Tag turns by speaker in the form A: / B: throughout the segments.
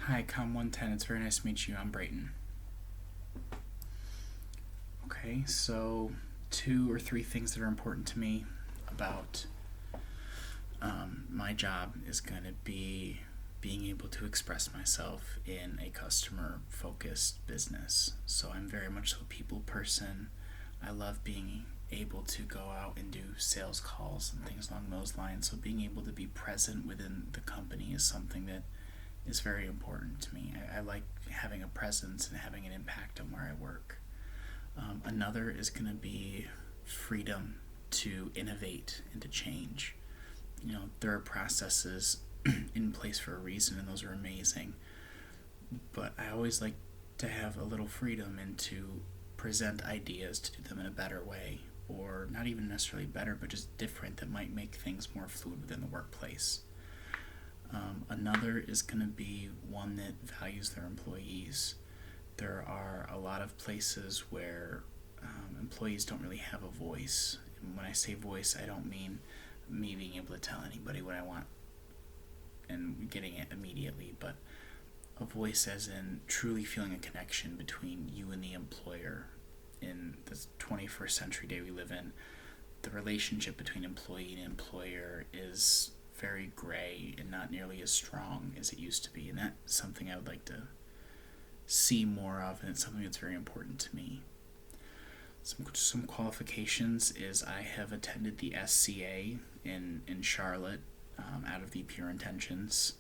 A: Hi, Com 110. It's very nice to meet you. I'm Brayton. Okay, so two or three things that are important to me about my job is going to be being able to express myself in a customer focused business. So I'm very much so a people person. I love being able to go out and do sales calls and things along those lines. So being able to be present within the company is something that is very important to me. I like having a presence and having an impact on where I work. Another is going to be freedom to innovate and to change. There are processes in place for a reason, and those are amazing. But I always like to have a little freedom and to present ideas to do them in a better way, or not even necessarily better, but just different that might make things more fluid within the workplace. Another is going to be one that values their employees. There are a lot of places where employees don't really have a voice. And when I say voice, I don't mean me being able to tell anybody what I want and getting it immediately, but a voice as in truly feeling a connection between you and the employer. In the 21st century day we live in, the relationship between employee and employer is very gray and not nearly as strong as it used to be, and that's something I would like to see more of, and it's something that's very important to me. Some qualifications is I have attended the SCA in Charlotte, out of the Pure Intentions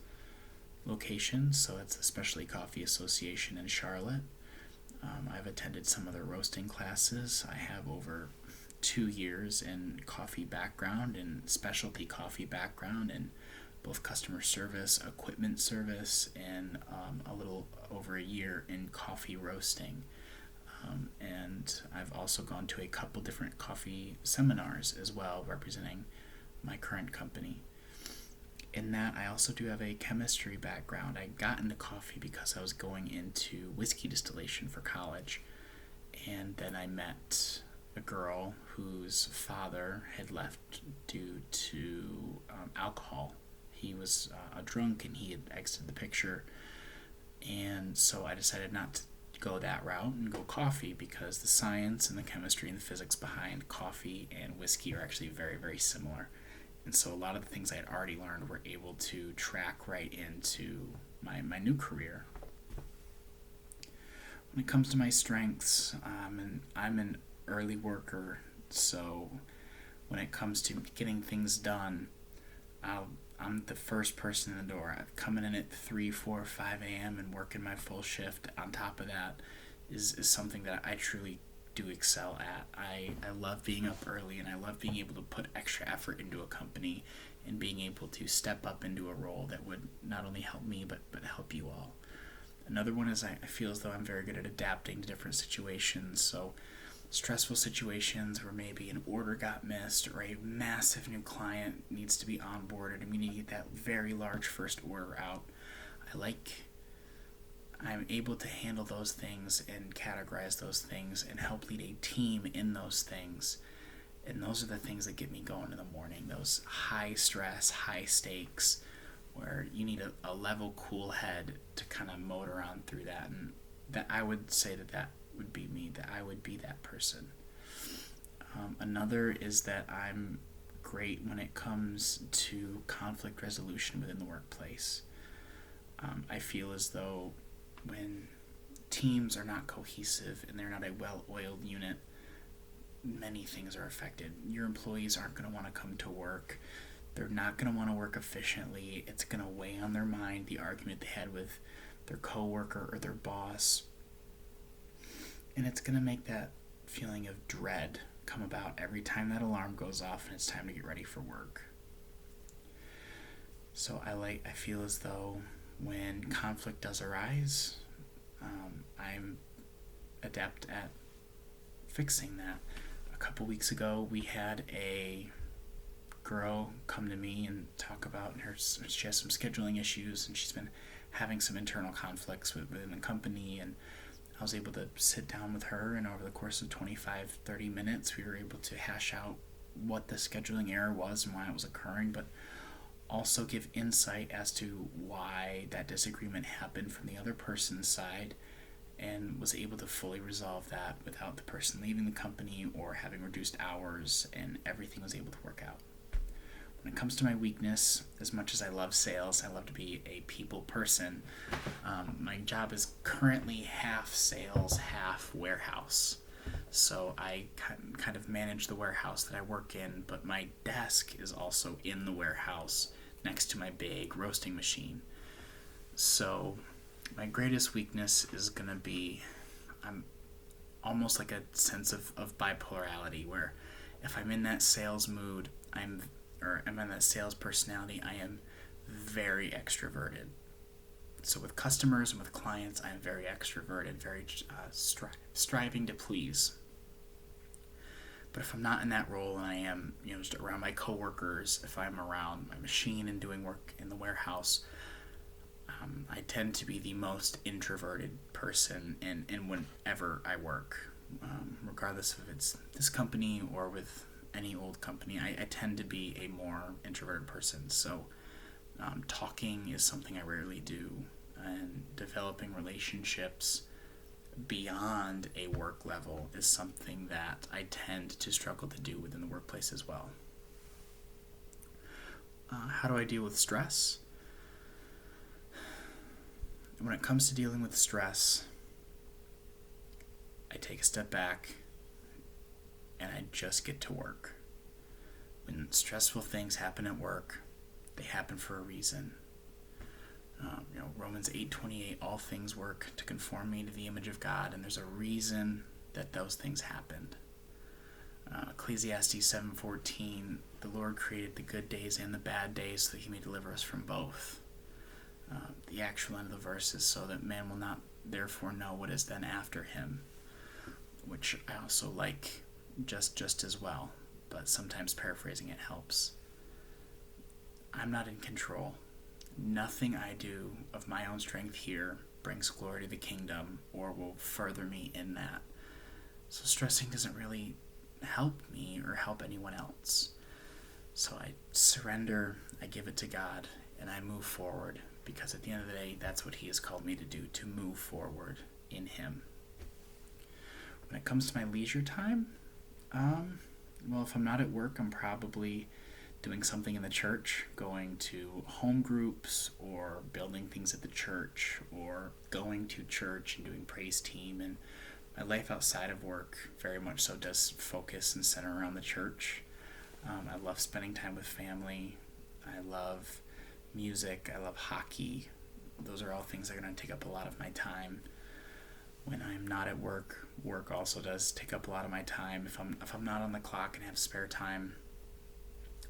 A: location, so it's the Specialty Coffee Association in Charlotte. I've attended some of their roasting classes. I have over 2 years in coffee background and specialty coffee background in both customer service, equipment service, and a little over a year in coffee roasting. And I've also gone to a couple different coffee seminars as well, representing my current company. In that, I also do have a chemistry background. I got into coffee because I was going into whiskey distillation for college, and then I met a girl whose father had left due to alcohol. He was a drunk and he had exited the picture, and so I decided not to go that route and go coffee because the science and the chemistry and the physics behind coffee and whiskey are actually very, very similar. And so a lot of the things I had already learned were able to track right into my new career. When it comes to my strengths, I'm an early worker, so when it comes to getting things done, I'm the first person in the door. I'm coming in at 3, 4, 5 a.m. and working my full shift. On top of that is something that I truly do excel at. I love being up early, and I love being able to put extra effort into a company and being able to step up into a role that would not only help me but help you all. Another one is I feel as though I'm very good at adapting to different situations. So stressful situations where maybe an order got missed or a massive new client needs to be onboarded and we need to get that very large first order out. I'm able to handle those things and categorize those things and help lead a team in those things. And those are the things that get me going in the morning. Those high stress, high stakes, where you need a level, cool head to kind of motor on through that. And that I would say that would be me, that I would be that person. Another is that I'm great when it comes to conflict resolution within the workplace. I feel as though when teams are not cohesive and they're not a well-oiled unit, many things are affected. Your employees aren't going to want to come to work. They're not going to want to work efficiently. It's going to weigh on their mind the argument they had with their coworker or their boss. And it's going to make that feeling of dread come about every time that alarm goes off and it's time to get ready for work. So I feel as though when conflict does arise, I'm adept at fixing that. A couple weeks ago, we had a girl come to me and talk about she has some scheduling issues and she's been having some internal conflicts within the company, and I was able to sit down with her, and over the course of 25-30 minutes we were able to hash out what the scheduling error was and why it was occurring. But also give insight as to why that disagreement happened from the other person's side, and was able to fully resolve that without the person leaving the company or having reduced hours, and everything was able to work out. When it comes to my weakness, as much as I love sales, I love to be a people person. My job is currently half sales, half warehouse. So I kind of manage the warehouse that I work in, but my desk is also in the warehouse next to my big roasting machine. So my greatest weakness is going to be, I'm almost like a sense of bipolarity, where if I'm in that sales mood, I'm in that sales personality, I am very extroverted. So with customers and with clients, I am very extroverted, very striving to please. But if I'm not in that role and I am, just around my coworkers, if I'm around my machine and doing work in the warehouse, I tend to be the most introverted person in whenever I work, regardless if it's this company or with any old company. I tend to be a more introverted person. So talking is something I rarely do, and developing relationships beyond a work level is something that I tend to struggle to do within the workplace as well. How do I deal with stress? When it comes to dealing with stress, I take a step back and I just get to work. When stressful things happen at work, they happen for a reason. Romans 8:28, all things work to conform me to the image of God, and there's a reason that those things happened. Ecclesiastes 7:14, the Lord created the good days and the bad days so that he may deliver us from both. The actual end of the verse is so that man will not therefore know what is then after him, which I also like just as well, but sometimes paraphrasing it helps. I'm not in control. Nothing I do of my own strength here brings glory to the kingdom or will further me in that. So stressing doesn't really help me or help anyone else. So I surrender, I give it to God, and I move forward, because at the end of the day, that's what he has called me to do, to move forward in him. When it comes to my leisure time, if I'm not at work, I'm probably doing something in the church, going to home groups or building things at the church, or going to church and doing praise team. And my life outside of work very much so does focus and center around the church. I love spending time with family. I love music. I love hockey. Those are all things that are going to take up a lot of my time. When I'm not at work, work also does take up a lot of my time. If I'm not on the clock and have spare time,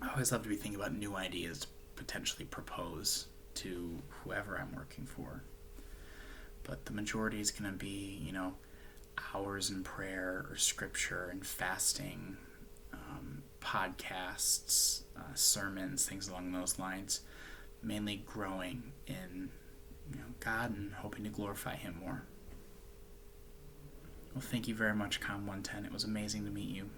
A: I always love to be thinking about new ideas to potentially propose to whoever I'm working for. But the majority is going to be, hours in prayer or scripture and fasting, podcasts, sermons, things along those lines. Mainly growing in God and hoping to glorify him more. Well, thank you very much, Com 110. It was amazing to meet you.